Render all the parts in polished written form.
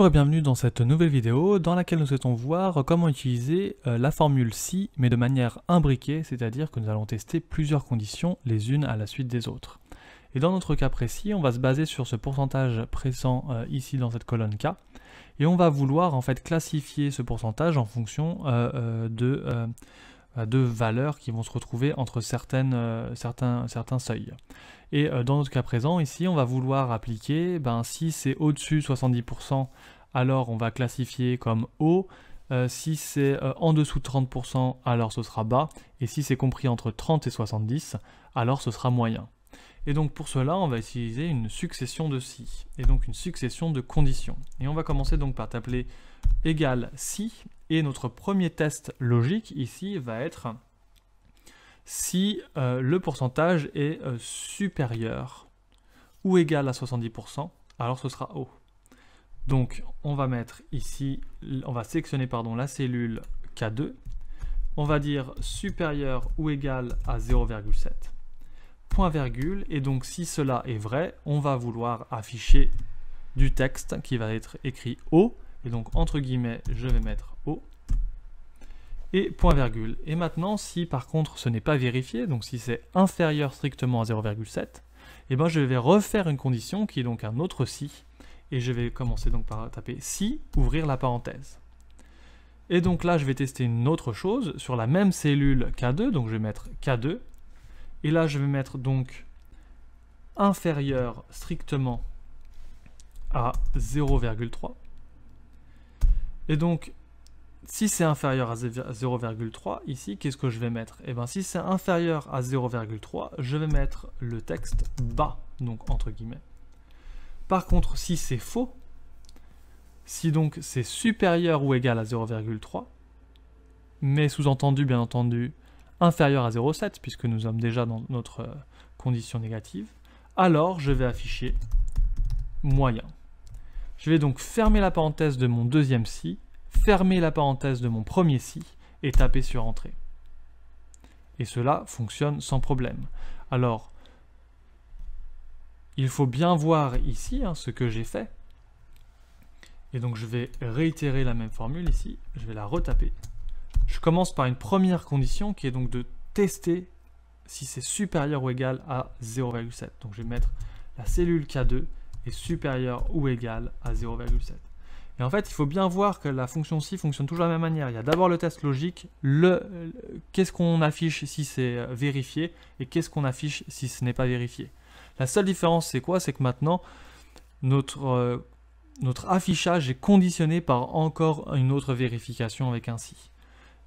Bonjour et bienvenue dans cette nouvelle vidéo dans laquelle nous souhaitons voir comment utiliser la formule si mais de manière imbriquée, c'est-à-dire que nous allons tester plusieurs conditions les unes à la suite des autres. Et dans notre cas précis, on va se baser sur ce pourcentage présent ici dans cette colonne K et on va vouloir en fait classifier ce pourcentage en fonction de valeurs qui vont se retrouver entre certains seuils. Et dans notre cas présent, ici, on va vouloir appliquer, si c'est au-dessus 70%, alors on va classifier comme haut. Si c'est en dessous de 30%, alors ce sera bas. Et si c'est compris entre 30 et 70, alors ce sera moyen. Et donc pour cela, on va utiliser une succession de si, et donc une succession de conditions. Et on va commencer donc par taper égal si, et notre premier test logique ici va être si le pourcentage est supérieur ou égal à 70%, alors ce sera haut. Donc on va mettre ici, on va sélectionner la cellule K2, on va dire supérieur ou égal à 0,7, point virgule, et donc si cela est vrai, on va vouloir afficher du texte qui va être écrit haut, et donc entre guillemets je vais mettre haut, et point virgule. Et maintenant, si par contre ce n'est pas vérifié, donc si c'est inférieur strictement à 0,7, et je vais refaire une condition qui est donc un autre si, et je vais commencer donc par taper si, ouvrir la parenthèse. Et donc là, je vais tester une autre chose sur la même cellule K2, donc je vais mettre K2, et là je vais mettre donc inférieur strictement à 0,3, et donc si c'est inférieur à 0,3, ici, qu'est-ce que je vais mettre? Si c'est inférieur à 0,3, je vais mettre le texte bas, donc entre guillemets. Par contre, si c'est faux, si donc c'est supérieur ou égal à 0,3, mais sous-entendu, bien entendu, inférieur à 0,7, puisque nous sommes déjà dans notre condition négative, alors je vais afficher moyen. Je vais donc fermer la parenthèse de mon deuxième si, fermer la parenthèse de mon premier si et taper sur entrée. Et cela fonctionne sans problème. Alors, il faut bien voir ici ce que j'ai fait. Et donc je vais réitérer la même formule ici, je vais la retaper. Je commence par une première condition qui est donc de tester si c'est supérieur ou égal à 0,7. Donc je vais mettre la cellule K2 est supérieure ou égale à 0,7. Et en fait, il faut bien voir que la fonction si fonctionne toujours de la même manière. Il y a d'abord le test logique, qu'est-ce qu'on affiche si c'est vérifié, et qu'est-ce qu'on affiche si ce n'est pas vérifié. La seule différence, c'est quoi? C'est que maintenant, notre affichage est conditionné par encore une autre vérification avec un si.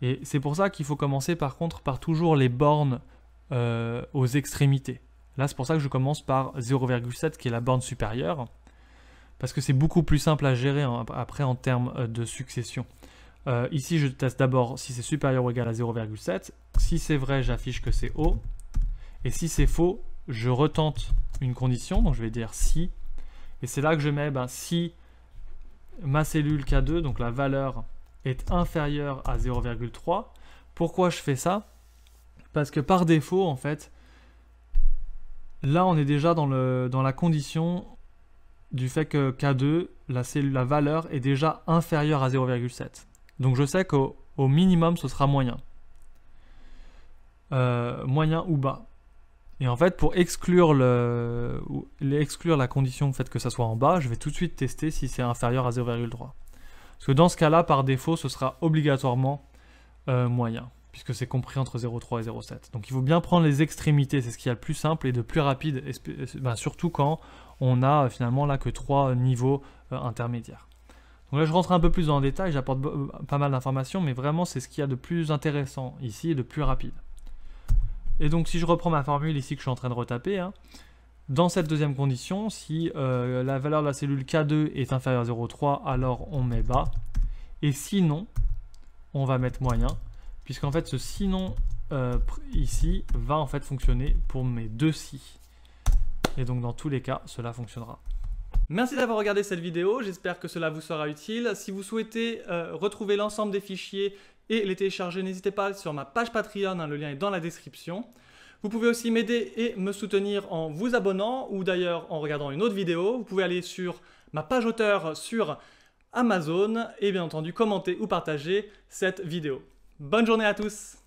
Et c'est pour ça qu'il faut commencer par contre par toujours les bornes aux extrémités. Là, c'est pour ça que je commence par 0,7 qui est la borne supérieure, parce que c'est beaucoup plus simple à gérer après en termes de succession. Ici, je teste d'abord si c'est supérieur ou égal à 0,7. Si c'est vrai, j'affiche que c'est haut. Et si c'est faux, je retente une condition, donc je vais dire si. Et c'est là que je mets si ma cellule K2, donc la valeur, est inférieure à 0,3. Pourquoi je fais ça? Parce que par défaut, en fait, là, on est déjà dans la condition du fait que K2, la valeur est déjà inférieure à 0,7. Donc je sais qu'au minimum, ce sera moyen. Moyen ou bas. Et en fait, pour exclure la condition du fait que ça soit en bas, je vais tout de suite tester si c'est inférieur à 0,3. Parce que dans ce cas-là, par défaut, ce sera obligatoirement moyen, puisque c'est compris entre 0,3 et 0,7. Donc il faut bien prendre les extrémités, c'est ce qu'il y a de plus simple et de plus rapide, surtout quand on a finalement là que 3 niveaux intermédiaires. Donc là je rentre un peu plus dans le détail, j'apporte pas mal d'informations, mais vraiment c'est ce qu'il y a de plus intéressant ici et de plus rapide. Et donc si je reprends ma formule ici que je suis en train de retaper, dans cette deuxième condition, si la valeur de la cellule K2 est inférieure à 0,3, alors on met bas, et sinon on va mettre moyen, puisqu'en fait ce sinon ici va en fait fonctionner pour mes deux si. Et donc dans tous les cas, cela fonctionnera. Merci d'avoir regardé cette vidéo, j'espère que cela vous sera utile. Si vous souhaitez retrouver l'ensemble des fichiers et les télécharger, n'hésitez pas sur ma page Patreon, le lien est dans la description. Vous pouvez aussi m'aider et me soutenir en vous abonnant ou d'ailleurs en regardant une autre vidéo. Vous pouvez aller sur ma page auteur sur Amazon et bien entendu commenter ou partager cette vidéo. Bonne journée à tous!